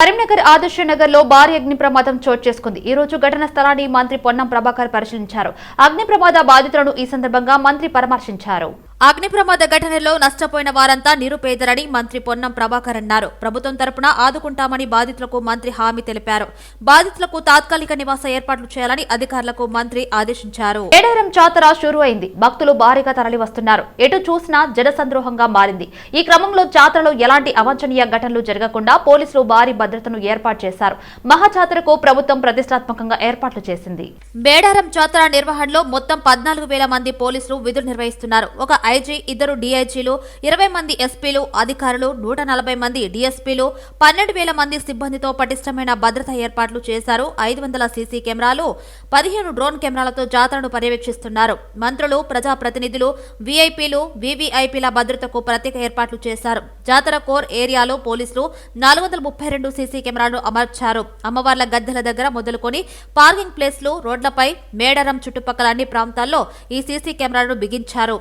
కరీంనగర్ ఆదర్శ నగర్ లో భారీ అగ్ని ప్రమాదం చోటు చేసుకుంది. ఈ రోజు ఘటన స్థలాన్ని మంత్రి పొన్నం ప్రభాకర్ పరిశీలించారు. అగ్ని ప్రమాద బాధితులను ఈ సందర్భంగా మంత్రి పరామర్శించారు. అగ్ని ప్రమాద ఘటనలో నష్టపోయిన వారంతా నిరుపేదలని మంత్రి పొన్నం ప్రభాకర్ అన్నారు. ప్రభుత్వం తరపున ఆదుకుంటామని బాధితులకు మంత్రి హామీ తెలిపారు. బాధితులకు తాత్కాలిక నివాస ఏర్పాట్లు చేయాలని అధికారులకు మంత్రి ఆదేశించారు. మేడారం జాతర షురు అయింది. భక్తులు భారీగా తరలి వస్తున్నారు. ఎటు చూసినా జనసంద్రోహంగా మారింది. ఈ క్రమంలో జాతరలో ఎలాంటి అవాంఛనీయ ఘటనలు జరగకుండా పోలీసులు భారీ భద్రతను ఏర్పాటు చేశారు. మహాజాతరకు ప్రభుత్వం ప్రతిష్టాత్మకంగా ఏర్పాట్లు చేసింది. మేడారం జాతర నిర్వహణలో మొత్తం 14,000 మంది పోలీసులు విధులు నిర్వహిస్తున్నారు. ఒక ఐజీ, 2 డీఐజీలు, 20 మంది ఎస్పీలు, అధికారులు, 140 మంది డీఎస్పీలు, 12,000 మంది సిబ్బందితో పటిష్టమైన భద్రతా ఏర్పాట్లు చేశారు. 500 సీసీ కెమెరాలు, 15 డ్రోన్ కెమెరాలతో జాతరను పర్యవేక్షిస్తున్నారు. మంత్రులు, ప్రజాప్రతినిధులు, వీఐపీలు, వీవీఐపీల భద్రతకు ప్రత్యేక ఏర్పాట్లు చేశారు. జాతర కోర్ ఏరియాలో పోలీసులు 432 సీసీ కెమెరాలను అమర్చారు. అమ్మవార్ల గద్దెల దగ్గర మొదలుకొని పార్కింగ్ ప్లేస్లు, రోడ్లపై, మేడారం చుట్టుపక్కల అన్ని ప్రాంతాల్లో ఈ సీసీ కెమెరాలను బిగించారు.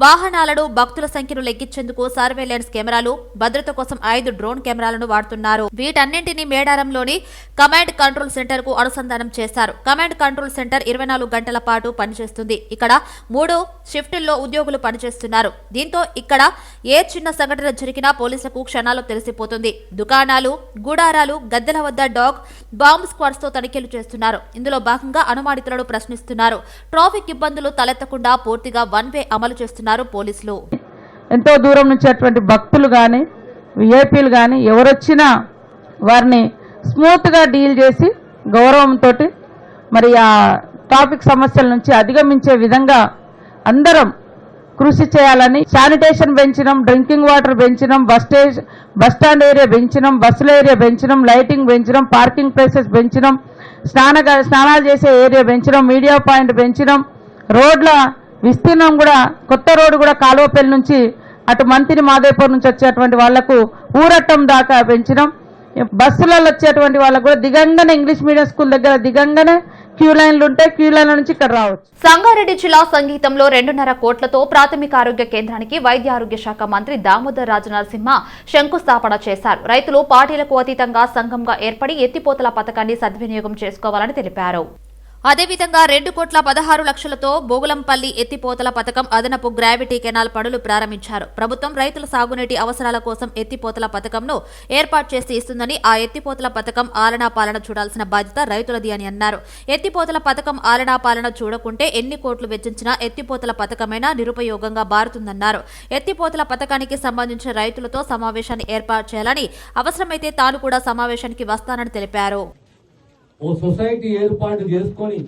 వాహనాలను, భక్తుల సంఖ్యను లెక్కించేందుకు సర్వేలెన్స్ కెమెరాలు, భద్రత కోసం 5 డ్రోన్ కెమెరాలను వాడుతున్నారు. వీటన్నింటినీ మేడారంలోని కమాండ్ కంట్రోల్ సెంటర్ కు అనుసంధానం చేశారు. కమాండ్ కంట్రోల్ సెంటర్ 24 గంటల పాటు పనిచేస్తుంది. ఇక్కడ 3 షిఫ్టుల్లో ఉద్యోగులు పనిచేస్తున్నారు. దీంతో ఇక్కడ ఏ చిన్న సంఘటన జరిగినా పోలీసులకు క్షణాల్లో తెలిసిపోతుంది. దుకాణాలు, గుడారాలు, గద్దెల వద్ద డాగ్, బాంబ్ స్క్వాడ్స్ తో తనిఖీలు చేస్తున్నారు. ఇందులో భాగంగా అనుమానితులను ప్రశ్నిస్తున్నారు. ట్రాఫిక్ ఇబ్బందులు తలెత్తకుండా పూర్తిగా 1 వే అమలు చేస్తున్నారు పోలీసులు. ఎంతో దూరం నుంచి అటువంటి భక్తులు కానీ, విఐపీలు కానీ ఎవరొచ్చినా వారిని స్మూత్గా డీల్ చేసి గౌరవంతో మరి ఆ ట్రాఫిక్ సమస్యల నుంచి అధిగమించే విధంగా అందరం కృషి చేయాలని శానిటేషన్ పెంచడం, డ్రింకింగ్ వాటర్ పెంచడం, బస్ స్టాండ్ ఏరియా పెంచడం, బస్సుల ఏరియా పెంచడం, లైటింగ్ పెంచడం, పార్కింగ్ ప్లేసెస్ పెంచడం, స్నానాలు చేసే ఏరియా పెంచడం, మీడియా పాయింట్ పెంచడం, రోడ్ల విస్తీర్ణం కూడా, కొత్త రోడ్డు కూడా కాలువపల్లి నుంచి అటు మంతిని మాదేపూర్ నుంచి వచ్చేటువంటి వాళ్లకు ఊరట్టం దాకా పెంచడం, బస్సులలో వచ్చేటువంటి వాళ్ళకు కూడా దిగంగానే ఇంగ్లీష్ మీడియం స్కూల్ దగ్గర దిగంగానే క్యూ లైన్లు ఉంటాయి. క్యూ లైన్ల నుంచి ఇక్కడ రావచ్చు. సంగారెడ్డి జిల్లా సంగీతంలో 2.5 కోట్లతో ప్రాథమిక ఆరోగ్య కేంద్రానికి వైద్య ఆరోగ్య శాఖ మంత్రి దామోదర్ రాజు నరసింహ శంకుస్థాపన చేశారు. రైతులు పార్టీలకు అతీతంగా సంఘంగా ఏర్పడి ఎత్తిపోతల పథకాన్ని సద్వినియోగం చేసుకోవాలని తెలిపారు. అదేవిధంగా 2,16,00,000తో బోగులంపల్లి ఎత్తిపోతల పథకం అదనపు గ్రావిటీ కెనాల్ పనులు ప్రారంభించారు. ప్రభుత్వం రైతుల సాగునీటి అవసరాల కోసం ఎత్తిపోతల పథకంను ఏర్పాటు చేసి ఇస్తుందని, ఆ ఎత్తిపోతల పథకం ఆలనా పాలన చూడాల్సిన బాధ్యత రైతులది అని అన్నారు. ఎత్తిపోతల పథకం ఆలనా పాలన చూడకుంటే ఎన్ని కోట్లు వెచ్చించినా ఎత్తిపోతల పథకమైనా నిరుపయోగంగా మారుతుందన్నారు. ఎత్తిపోతల పథకానికి సంబంధించిన రైతులతో సమావేశాన్ని ఏర్పాటు చేయాలని, అవసరమైతే తాను కూడా సమావేశానికి వస్తానని తెలిపారు. ఓ సొసైటీ ఏర్పాటు చేసుకొని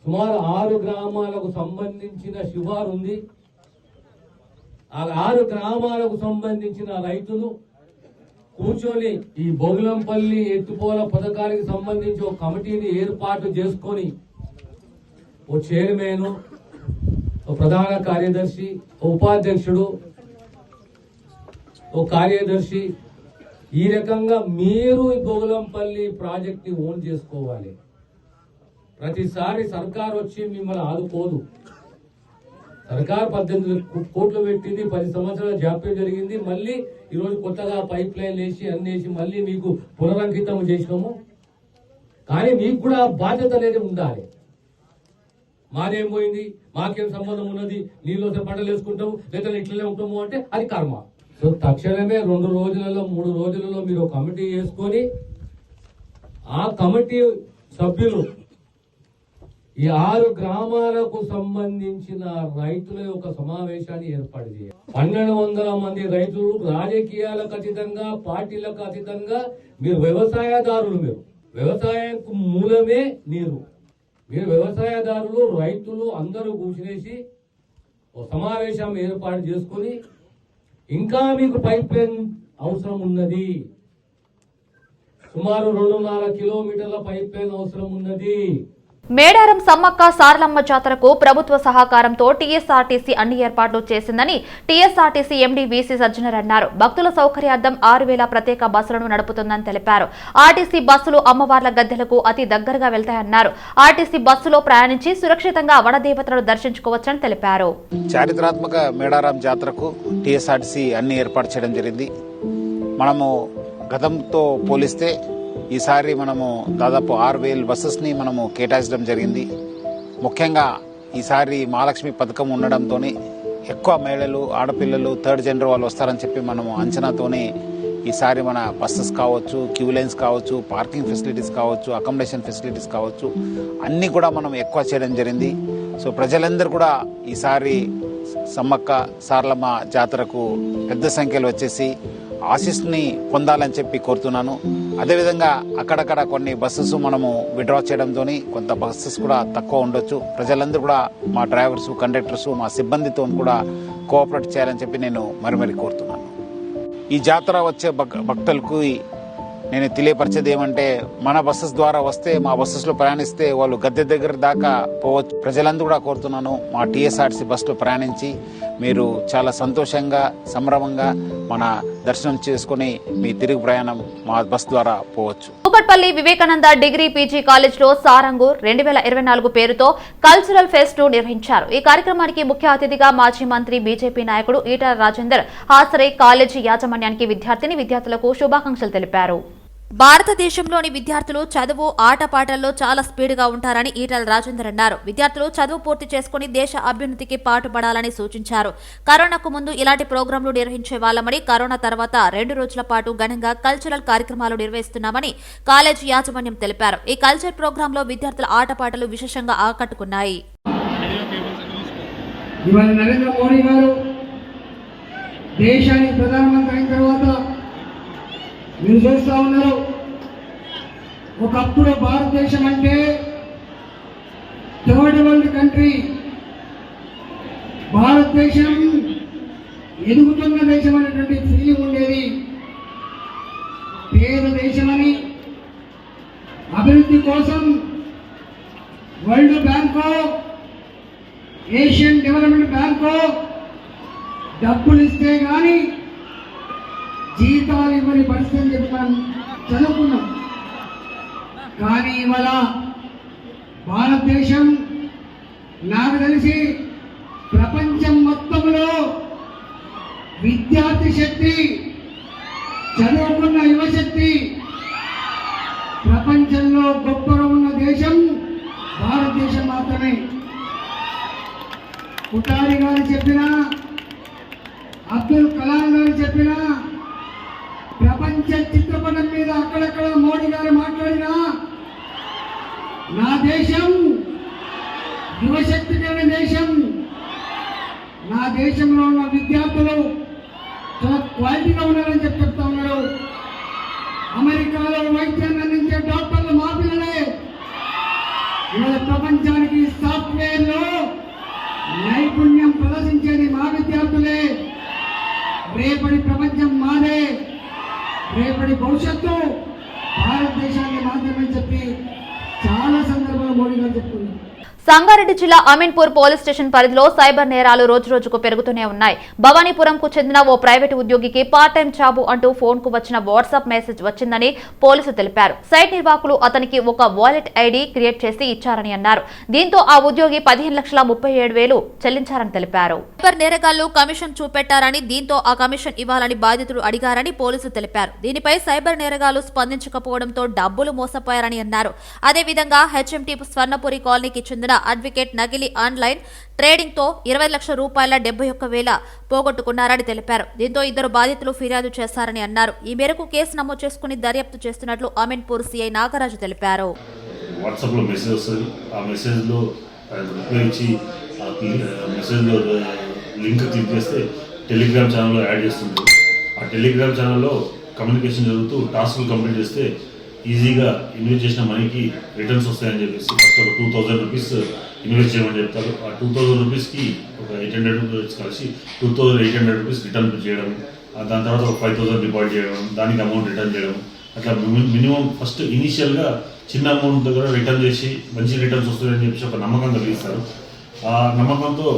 సుమారు 6 గ్రామాలకు సంబంధించిన శివారు ఉంది. ఆ 6 గ్రామాలకు సంబంధించిన రైతులు కూర్చొని ఈ బొగులంపల్లి ఎత్తుపోల పథకానికి సంబంధించి ఒక కమిటీని ఏర్పాటు చేసుకొని ఓ చైర్మన్, ఓ ప్రధాన కార్యదర్శి, ఓ ఉపాధ్యక్షుడు, ఓ కార్యదర్శి, ఈ రకంగా మీరు బొగులంపల్లి ప్రాజెక్ట్ ని ఓన్ చేసుకోవాలి. ప్రతిసారి సర్కార్ వచ్చి మిమ్మల్ని ఆదుకోదు. సర్కార్ 18 కోట్లు పెట్టింది, 10 సంవత్సరాల జాప్యం జరిగింది. మళ్ళీ ఈరోజు కొత్తగా పైప్ లైన్ వేసి అన్నేసి మళ్ళీ మీకు పునరంకితం చేసినాము. కానీ మీకు కూడా బాధ్యత అనేది ఉండాలి. మాదేం పోయింది, మాకేం సంబంధం ఉన్నది, నీళ్ళు పంటలు వేసుకుంటాము లేదా ఇట్లనే ఉంటాము అంటే అది కర్మ. సో తక్షణమే 2 రోజులలో 3 రోజులలో మీరు కమిటీ చేసుకొని ఆ కమిటీ సభ్యులు ఈ 6 గ్రామాలకు సంబంధించిన రైతుల యొక్క సమావేశాన్ని ఏర్పాటు చేయాలి. 1,200 మంది రైతులు, రాజకీయాలకు అతీతంగా, పార్టీలకు అతీతంగా మీరు వ్యవసాయదారులు. మీరు వ్యవసాయానికి మూలమే మీరు వ్యవసాయదారులు, రైతులు అందరూ కూర్చునేసి ఒక సమావేశం ఏర్పాటు చేసుకుని ఇంకా మీకు పైప్ లైన్ అవసరం ఉన్నది, సుమారు 2.5 కిలోమీటర్ల పైప్ లైన్ అవసరం ఉన్నది. మేడారం సమ్మక్క సారలమ్మ జాతరకు ప్రభుత్వ సహకారంతో టీఎస్ఆర్టీసీ అన్ని ఏర్పాట్లు చేసిందని టీఎస్ఆర్టీసీ ఎండీ వీసీ సజ్జనర్ అన్నారు. భక్తుల సౌకర్యార్థం 6,000 ప్రత్యేక బస్సులను నడుపుతుందని తెలిపారు. ఆర్టీసీ బస్సులు అమ్మవార్ల గద్దెలకు అతి దగ్గరగా వెళ్తాయన్నారు. ఆర్టీసీ బస్సులో ప్రయాణించి సురక్షితంగా వనదేవతలను దర్శించుకోవచ్చని తెలిపారు. చారిత్రాత్మక మేడారం జాతరకు టీఎస్ఆర్టీసీ అన్ని ఏర్పాటు చేయడం జరిగింది. మనము గతంతో పోలిస్తే ఈసారి మనము దాదాపు 6,000 బస్సెస్ని మనము కేటాయించడం జరిగింది. ముఖ్యంగా ఈసారి మహాలక్ష్మి పథకం ఉండడంతో ఎక్కువ మహిళలు, ఆడపిల్లలు, థర్డ్ జెండర్ వాళ్ళు వస్తారని చెప్పి మనము అంచనాతోనే ఈసారి మన బస్సెస్ కావచ్చు, క్యూ లైన్స్ కావచ్చు, పార్కింగ్ ఫెసిలిటీస్ కావచ్చు, అకామిడేషన్ ఫెసిలిటీస్ కావచ్చు, అన్నీ కూడా మనం ఎక్కువ చేయడం జరిగింది. సో ప్రజలందరూ కూడా ఈసారి సమ్మక్క సారలమ్మ జాతరకు పెద్ద సంఖ్యలో వచ్చేసి ఆశీస్సుని పొందాలని చెప్పి కోరుతున్నాను. అదేవిధంగా అక్కడక్కడ కొన్ని బస్సెస్ మనము విడ్రా చేయడంతో కొంత బస్సెస్ కూడా తక్కువ ఉండొచ్చు. ప్రజలందరూ కూడా మా డ్రైవర్స్, కండక్టర్స్, మా సిబ్బందితో కూడా కోఆపరేట్ చేయాలని చెప్పి నేను మరి కోరుతున్నాను. ఈ జాతర వచ్చే భక్తులకు నేను తెలియపరిచేది ఏమంటే, మన బస్సెస్ ద్వారా వస్తే, మా బస్సెస్లో ప్రయాణిస్తే వాళ్ళు గద్దె దగ్గర దాకా పోవచ్చు. ప్రజలందరూ కూడా కోరుతున్నాను, మా టీఎస్ఆర్సీ బస్సులో ప్రయాణించి మీరు చాలా సంతోషంగా, సంభ్రమంగా మన దర్శనం చేసుకుని మీ తిరుగు ప్రయాణం మా బస్ ద్వారా పోవచ్చు. కూకట్పల్లి వివేకానంద డిగ్రీ పీజీ కాలేజ్లో సారంగు 2024 పేరుతో కల్చరల్ ఫెస్ట్ నిర్వహించారు. ఈ కార్యక్రమానికి ముఖ్య అతిథిగా మాజీ మంత్రి, బీజేపీ నాయకుడు ఈటల రాజేందర్ హాజరై కాలేజీ యాజమాన్యానికి, విద్యార్థులకు శుభాకాంక్షలు తెలిపారు. భారతదేశంలోని విద్యార్థులు చదువు, ఆటపాటల్లో చాలా స్పీడ్గా ఉంటారని ఈటల రాజేందర్ అన్నారు. విద్యార్థులు చదువు పూర్తి చేసుకుని దేశ అభ్యున్నతికి పాటుపడాలని సూచించారు. కరోనాకు ముందు ఇలాంటి ప్రోగ్రాంలు నిర్వహించే వాళ్లమని, కరోనా తర్వాత 2 రోజుల పాటు ఘనంగా కల్చరల్ కార్యక్రమాలు నిర్వహిస్తున్నామని కాలేజీ యాజమాన్యం తెలిపారు. ఈ కల్చర్ ప్రోగ్రాంలో విద్యార్థుల ఆటపాటలు విశేషంగా ఆకట్టుకున్నాయి. నరేంద్ర మోడీ గారు దేశానికి ప్రధానమంత్రి అయిన తర్వాత మీరు చూస్తూ ఉన్నారు, ఒకప్పుడు భారతదేశం అంటే థర్డ్ వరల్డ్ కంట్రీ, భారతదేశం ఎదుగుతున్న దేశం అనేటువంటి ఫీలింగ్ ఉండేది. పేద దేశమని, అభివృద్ధి కోసం వరల్డ్ బ్యాంకో, ఏషియన్ డెవలప్మెంట్ బ్యాంకో డబ్బులు ఇస్తే కానీ జీతాలు ఇవ్వని పరిస్థితి చెప్పి మనం చదువుకున్నాం. కానీ ఇవాళ భారతదేశం నాకు తెలిసి ప్రపంచం మొత్తంలో విద్యార్థి శక్తి, చదువుకున్న యువశక్తి ప్రపంచంలో గొప్పగా ఉన్న దేశం భారతదేశం మాత్రమే. కుటారి గారు చెప్పినా, అబ్దుల్ కలాం గారు చెప్పినా, ప్రపంచ చిత్రపటం మీద అక్కడక్కడ మోడీ గారు మాట్లాడినా, నా దేశం యువశక్తి కలిగిన దేశం, నా దేశంలో ఉన్న విద్యార్థులు చాలా క్వాలిటీగా ఉన్నారని చెప్తా ఉన్నాడు. అమెరికాలో వైద్యాన్ని అందించే డాక్టర్లు మా పిల్లలే. ఇవాళ ప్రపంచానికి సాఫ్ట్వేర్లో నైపుణ్యం ప్రదర్శించేది మా విద్యార్థులే. రేపటి ప్రపంచం మాదే, రేపటి భవిష్యత్తు భారతదేశాన్ని మాత్రమే చెప్పి చాలా సందర్భాలు మోడీ గారు చెప్తున్నారు. సంగారెడ్డి జిల్లా అమీన్పూర్ పోలీస్ స్టేషన్ పరిధిలో సైబర్ నేరాలు రోజురోజుకు పెరుగుతూనే ఉన్నాయి. భవానీపురంకు చెందిన ఓ ప్రైవేటు ఉద్యోగికి పార్ట్ టైం జాబు అంటూ ఫోన్కు వచ్చిన వాట్సాప్ మెసేజ్ వచ్చిందని పోలీసులు తెలిపారు. సైట్ నిర్వాహకులు అతనికి ఒక వాలెట్ ఐడి క్రియేట్ చేసి ఇచ్చారని అన్నారు. దీంతో ఆ ఉద్యోగి 15,37,000 చెల్లించారని తెలిపారు. సైబర్ నేరగాళ్లు కమిషన్ చూపెట్టారని, దీంతో ఆ కమిషన్ ఇవ్వాలని బాధితుడు అడిగారని పోలీసులు తెలిపారు. దీనిపై సైబర్ నేరగాళ్లు స్పందించకపోవడంతో డబ్బులు మోసపోయారని అన్నారు. అదేవిధంగా హెచ్ఎంటీ స్వర్ణపురి కాలనీకి చెందిన అడ్వకేట్ నకిలీ ఆన్లైన్ ట్రేడింగ్ తో 20 లక్షల రూపాయల 71,000 పోగొట్టుకున్నారని తెలిపారు. దీంతో 2 బాధితులు ఫిర్యాదు చేశారని అన్నారు. ఈ మేరకు కేసు నమోదు చేసుకుని దర్యాప్తు చేస్తున్నట్లు అమీన్పూర్ సిఐ నాగరాజు తెలిపారు. వాట్సాప్ లో మెసేజ్ వస్తుంది. ఆ మెసేజ్ లో రిప్లై ఇచ్చి మెసేజ్ లో లింక్ క్లిక్ చేస్తే టెలిగ్రామ్ ఛానల్లో యాడ్ చేస్తుంది. ఆ టెలిగ్రామ్ ఛానల్లో కమ్యూనికేషన్ జరుగుతూ టాస్క్లు కంప్లీట్ చేస్తే ఈజీగా ఇన్వెస్ట్ చేసిన మనీకి రిటర్న్స్ వస్తాయని చెప్పేసి ఫస్ట్ ఒక 2,000 రూపీస్ ఇన్వెస్ట్ చేయమని చెప్తారు. ఆ 2,000 రూపీస్కి ఒక 800 రూపీస్ కలిసి 2,800 రూపీస్ రిటర్న్ చేయడం, దాని తర్వాత ఒక 5,000 డిపాజిట్ చేయడం, దానికి అమౌంట్ రిటర్న్ చేయడం, అట్లా మినిమం ఫస్ట్ ఇనీషియల్గా చిన్న అమౌంట్ దగ్గర రిటర్న్ చేసి మంచి రిటర్న్స్ వస్తాయని చెప్పేసి ఒక నమ్మకం కలిగిస్తారు. ఆ నమ్మకంతో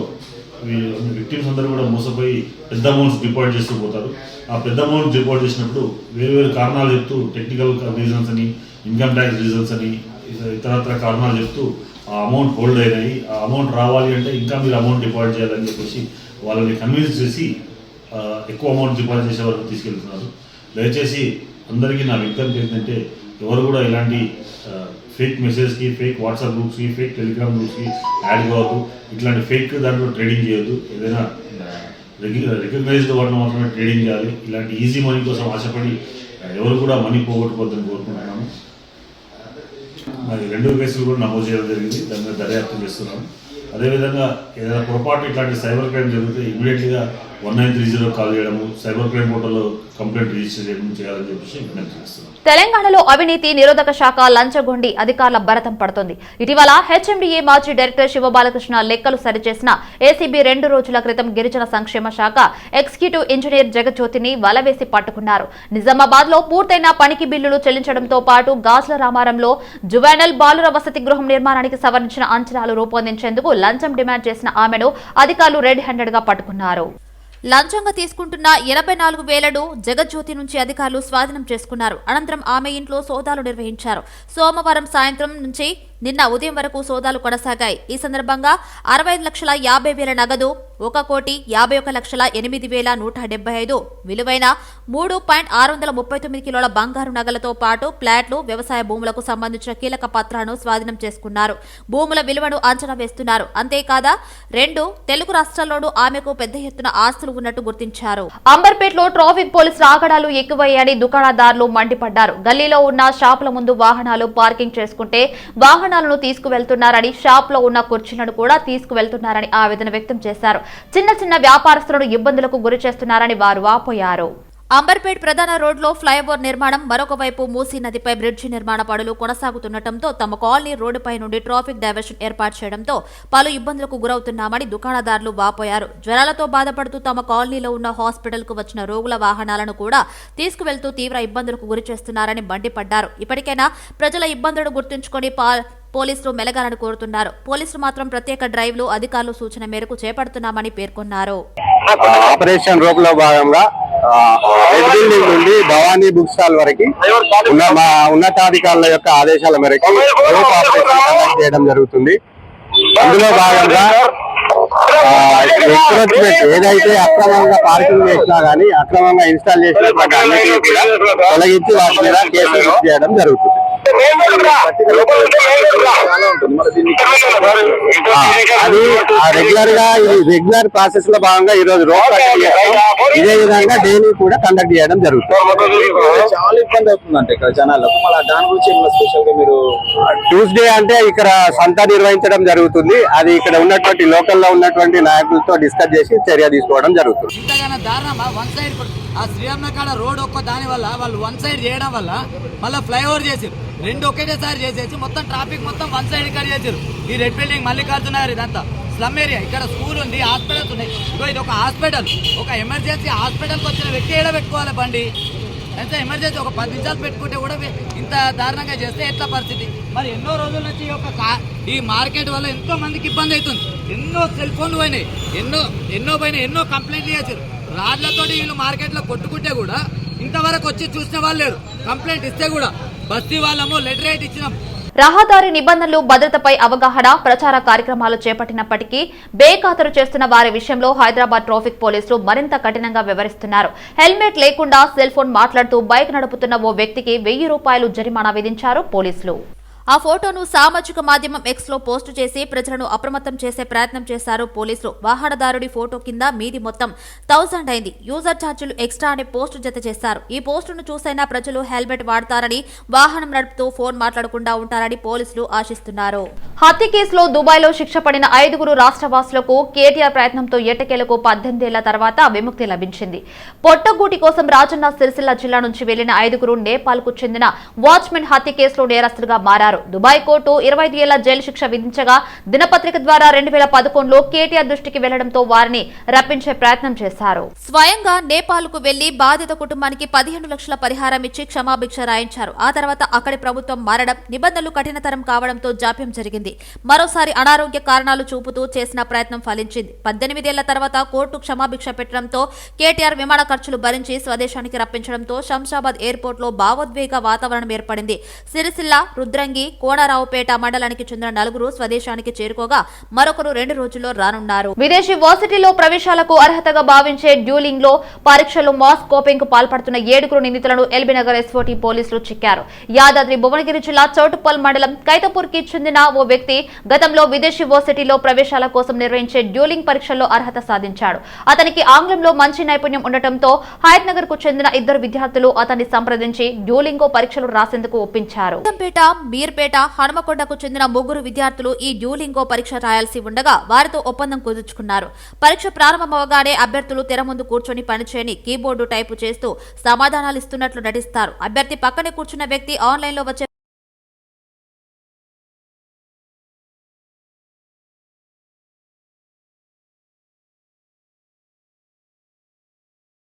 విక్టిమ్స్ అందరూ కూడా మోసపోయి పెద్ద అమౌంట్స్ డిపాజిట్ చేస్తూ పోతారు. ఆ పెద్ద అమౌంట్ డిపాజిట్ చేసినప్పుడు వేరు కారణాలు చెప్తూ, టెక్నికల్ రీజన్స్ అని, ఇన్కమ్ ట్యాక్స్ రీజన్స్ అని, ఇతరత్ర కారణాలు చెప్తూ ఆ అమౌంట్ హోల్డ్ అయినాయి. ఆ అమౌంట్ రావాలి అంటే ఇంకా మీరు అమౌంట్ డిపాజిట్ చేయాలని చెప్పేసి వాళ్ళని కన్విన్స్ చేసి ఎక్కువ అమౌంట్ డిపాజిట్ చేసే వరకు తీసుకెళ్తున్నారు. దయచేసి అందరికీ నా విజ్ఞప్తి ఏంటంటే ఎవరు కూడా ఇలాంటి ఫేక్ మెసేజ్కి, ఫేక్ వాట్సాప్ గ్రూప్స్కి, ఫేక్ టెలిగ్రామ్ గ్రూప్స్కి యాడ్ కావద్దు. ఇట్లాంటి ఫేక్ దాంట్లో ట్రేడింగ్ చేయొద్దు. ఏదైనా రికగ్నైజ్డ్ వాటిని మాత్రమే ట్రేడింగ్ చేయాలి. ఇలాంటి ఈజీ మనీ కోసం ఆశపడి ఎవరు కూడా మనీ పోగొట్టుకోవద్దని కోరుకుంటున్నాను. మరి 2 కేసులు కూడా నమోదు చేయడం జరిగింది. దాని మీద దర్యాప్తు చేస్తున్నాము. అదేవిధంగా ఏదైనా పొరపాటు ఇట్లాంటి సైబర్ క్రైమ్ జరిగితే ఇమీడియట్గా 1930 కాల్ చేయడము, సైబర్ క్రైమ్ పోర్టల్లో కంప్లైంట్ రిజిస్టర్ చేయడం చేయాలని చెప్పేసి విజ్ఞప్తి చేస్తున్నాం. తెలంగాణలో అవినీతి నిరోధక శాఖ లంచగొండి అధికారుల భరతం పడుతోంది. ఇటీవల హెచ్ఎండిఏ మాజీ డైరెక్టర్ శివబాలకృష్ణ లెక్కలు సరిచేసిన ఏసీబీ 2 రోజుల క్రితం గిరిజన సంక్షేమ శాఖ ఎగ్జిక్యూటివ్ ఇంజనీర్ జగజ్యోతిని వలవేసి పట్టుకున్నారు. నిజామాబాద్ లో పూర్తయిన పనికి బిల్లులు చెల్లించడంతో పాటు గాజుల రామారంలో జువైనల్ బాలుర వసతి గృహం నిర్మాణానికి సవరించిన అంచనాలు రూపొందించేందుకు లంచం డిమాండ్ చేసిన ఆమెను అధికారులు రెడ్ హ్యాండెడ్ గా పట్టుకున్నారు. లంచంగా తీసుకుంటున్న 84,000ను జగజ్యోతి నుంచి అధికారులు స్వాధీనం చేసుకున్నారు. అనంతరం ఆమె ఇంట్లో సోదాలు నిర్వహించారు. సోమవారం సాయంత్రం నుంచి నిన్న ఉదయం వరకు సోదాలు కొనసాగాయి. ఈ సందర్భంగా 65,50,000 నగదు, 1,51,08,175 విలువైన 3.639 కిలోల బంగారు నగలతో పాటు ఫ్లాట్లు, వ్యవసాయ భూములకు సంబంధించిన కీలక పత్రాలను స్వాధీనం చేసుకున్నారు. భూముల విలువను అంచనా వేస్తున్నారు. అంతేకాదా 2 తెలుగు రాష్ట్రాల్లోనూ ఆమెకు పెద్ద ఎత్తున ఆస్తులు ఉన్నట్టు గుర్తించారు. అంబర్పేటలో ట్రాఫిక్ పోలీసుల ఆగడాలు ఎక్కువయ్యాయని దుకాణదారులు మండిపడ్డారు. గల్లీలో ఉన్న షాపుల ముందు వాహనాలు పార్కింగ్ చేసుకుంటే వాహనాలను తీసుకువెళ్తున్నారని, షాప్ లో ఉన్న కుర్చీలను కూడా తీసుకువెళ్తున్నారని ఆవేదన వ్యక్తం చేశారు. చిన్న చిన్న వ్యాపారస్తులను ఇబ్బందులకు గురి చేస్తున్నారని వారు వాపోయారు. అంబర్పేట్ ప్రధాన రోడ్లో ఫ్లైఓవర్ నిర్మాణం, మరొక వైపు మూసీ నదిపై బ్రిడ్జి నిర్మాణ పనులు కొనసాగుతుండటంతో తమ కాలనీ రోడ్డుపై నుండి ట్రాఫిక్ డైవర్షన్ ఏర్పాటు చేయడంతో పలు ఇబ్బందులకు గురవుతున్నామని దుకాణదారులు వాపోయారు. జ్వరాలతో బాధపడుతూ తమ కాలనీలో ఉన్న హాస్పిటల్కు వచ్చిన రోగుల వాహనాలను కూడా తీసుకువెళ్తూ తీవ్ర ఇబ్బందులకు గురి చేస్తున్నారని మండిపడ్డారు. ఇప్పటికైనా ప్రజల ఇబ్బందులను గుర్తుంచుకొని పోలీసులు మెలగాలని కోరుతున్నారు. పోలీసులు మాత్రం ప్రత్యేక డ్రైవ్లు అధికారులు సూచన మేరకు చేపడుతున్నామని పేర్కొన్నారు. ఆపరేషన్ రోప్ లో భాగంగా రెడ్ బిల్డింగ్ నుండి భవానీ బుక్ స్టాల్ వరకు మా ఉన్నతాధికారుల యొక్క ఆదేశాల మేరకు రోప్ ఆపరేషన్ కండక్ట్ చేయడం జరుగుతుంది. అందులో భాగంగా ఎంక్రోచ్మెంట్ ఏదైతే అక్రమంగా పార్కింగ్ చేసినా గానీ, అక్రమంగా ఇన్స్టాల్ చేసినటువంటి అన్నిటిని కూడా తొలగించి వాటి మీద కేసులు చేయడం జరుగుతుంది. అది రెగ్యులర్ ప్రాసెస్ లో భాగంగా ఈ రోజు రోడ్ ఇదే విధంగా డైలీ కూడా కండక్ట్ చేయడం జరుగుతుంది. చాలా ఇబ్బంది అవుతుందంటే ఇక్కడ జనాలకు. మళ్ళీ దాని గురించి స్పెషల్ గా మీరు ట్యూస్డే అంటే ఇక్కడ సంత నిర్వహించడం జరుగుతుంది. అది ఇక్కడ ఉన్నటువంటి లోకల్ లో ఉన్నటువంటి నాయకులతో డిస్కస్ చేసి చర్య తీసుకోవడం జరుగుతుంది. ఇంతగానో దారుణమా? వన్ సైడ్ ఆ శ్రీరామ కాడ రోడ్ ఒక్క దాని వల్ల వాళ్ళు వన్ సైడ్ చేయడం వల్ల మళ్ళీ ఫ్లైఓవర్ చేసారు. 2 ఒకేసారి చేసేసి మొత్తం ట్రాఫిక్ మొత్తం వన్ సైడ్ ఇక్కడ చేసారు. ఈ రెడ్ బిల్డింగ్ మల్లికార్జున గారు ఇదంతా స్లమ్ ఏరియా. ఇక్కడ స్కూల్ ఉంది, హాస్పిటల్స్ ఉన్నాయి. ఇది ఒక హాస్పిటల్, ఒక ఎమర్జెన్సీ హాస్పిటల్కి వచ్చిన వ్యక్తి ఏడ పెట్టుకోవాలి బండి? అయితే ఎమర్జెన్సీ ఒక 10 నిమిషాలు పెట్టుకుంటే కూడా ఇంత దారుణంగా చేస్తే ఎట్లా పరిస్థితి? మరి ఎన్నో రోజుల నుంచి ఈ మార్కెట్ వల్ల ఎంతో మందికి ఇబ్బంది అవుతుంది. ఎన్నో సెల్ ఫోన్లు పోయినాయి, ఎన్నో కంప్లైంట్లు చేశారు. రాడ్లతో వీళ్ళు మార్కెట్లో కొట్టుకుంటే కూడా ఇంతవరకు వచ్చి చూసిన వాళ్ళు లేరు. కంప్లైంట్ ఇస్తే కూడా బస్తీ వాళ్ళము లెటర్ రైట్ ఇచ్చినాం. రహదారి నిబంధనలు, భద్రతపై అవగాహన, ప్రచార కార్యక్రమాలు చేపట్టినప్పటికీ బేఖాతరు చేస్తున్న వారి విషయంలో హైదరాబాద్ ట్రాఫిక్ పోలీసులు మరింత కఠినంగా వ్యవహరిస్తున్నారు. హెల్మెట్ లేకుండా సెల్ ఫోన్ మాట్లాడుతూ బైక్ నడుపుతున్న ఓ వ్యక్తికి 1000 రూపాయలు జరిమానా విధించారు పోలీసులు. ఆ ఫోటోను సామాజిక మాధ్యమం ఎక్స్ లో పోస్టు చేసి ప్రజలను అప్రమత్తం చేసే ప్రయత్నం చేశారు పోలీసులు. వాహనదారుడి ఫోటో కింద మీది మొత్తం 1000 అయింది, యూజర్ ఛార్జీలు ఎక్స్ట్రా అనే పోస్టు జత చేశారు. ఈ పోస్టును చూసైనా ప్రజలు హెల్మెట్ వాడతారని, వాహనం నడుపుతూ ఫోన్ మాట్లాడకుండా ఉంటారని పోలీసులు ఆశిస్తున్నారు. హత్య కేసులో దుబాయ్ లో శిక్ష పడిన 5 రాష్ట్రవాసులకు కేటీఆర్ ప్రయత్నంతో ఎట్టకేలకు 18 ఏళ్ల తర్వాత విముక్తి లభించింది. పొట్టగూటి కోసం రాజన్న సిరిసిల్ల జిల్లా నుంచి వెళ్లిన 5 నేపాల్ కు చెందిన వాచ్మెన్ హత్య కేసులో నేరస్తులుగా మారారు. దుబాయ్ కోర్టు 25 ఏళ్ల జైలు శిక్ష విధించగా దినపత్రిక ద్వారా 2011లో కేటీఆర్ దృష్టికి వెళ్లడంతో వారిని రప్పించే ప్రయత్నం చేశారు. స్వయంగా నేపాల్ కు వెళ్లి బాధిత కుటుంబానికి 15 లక్షల పరిహారం ఇచ్చి క్షమాభిక్ష రాయించారు. ఆ తర్వాత అక్కడి ప్రభుత్వం మారడం, నిబంధనలు కఠినతరం కావడంతో జాప్యం జరిగింది. మరోసారి అనారోగ్య కారణాలు చూపుతూ చేసిన ప్రయత్నం ఫలించింది. 18 ఏళ్ల తర్వాత కోర్టు క్షమాభిక్ష పెట్టడంతో కేటీఆర్ విమాన ఖర్చులు భరించి స్వదేశానికి రప్పించడంతో శంషాబాద్ ఎయిర్పోర్ట్ లో భావోద్వేగ వాతావరణం ఏర్పడింది. సిరిసిల్ల, రుద్రంగి, కోనరావుపేట మండలానికి చెందిన 4 స్వదేశానికి చేరుకోగా మరొకరు 2 రోజుల్లో రానున్నారు. విదేశీ వర్సిటీలో ప్రవేశాలకు అర్హతగా భావించే డ్యూలింగ్ లో పరీక్షలు మాస్ కోపింగ్ కు పాల్పడుతున్న 7 నిందితులను ఎల్బీనగర్ ఎస్ఓటీ పోలీసులు చిక్కారు. యాదాద్రి భువనగిరి జిల్లా చౌటుప్పల్ మండలం కైతపూర్ కి చెందిన ఓ వ్యక్తి గతంలో విదేశీ వర్సిటీలో ప్రవేశాల కోసం నిర్వహించే డ్యూలింగ్ పరీక్షల్లో అర్హత సాధించాడు. అతనికి ఆంగ్లంలో మంచి నైపుణ్యం ఉండటంతో హయత్నగర్ కు చెందిన 2 విద్యార్థులు అతన్ని సంప్రదించి డ్యూలింగో పరీక్షలు రాసేందుకు ఒప్పించారు. మీర్పేట హనుమకొండకు చెందిన 3 విద్యార్థులు ఈ డ్యూలింగో పరీక్ష రాయాల్సి ఉండగా వారితో ఒప్పందం కుదుర్చుకున్నారు. పరీక్ష ప్రారంభమవగానే అభ్యర్థులు తెర ముందు కూర్చొని పనిచేయని కీబోర్డు టైపు చేస్తూ సమాధానాలు ఇస్తున్నట్లు నటిస్తారు. అభ్యర్థి పక్కనే కూర్చున్న వ్యక్తి ఆన్లైన్ లో వచ్చే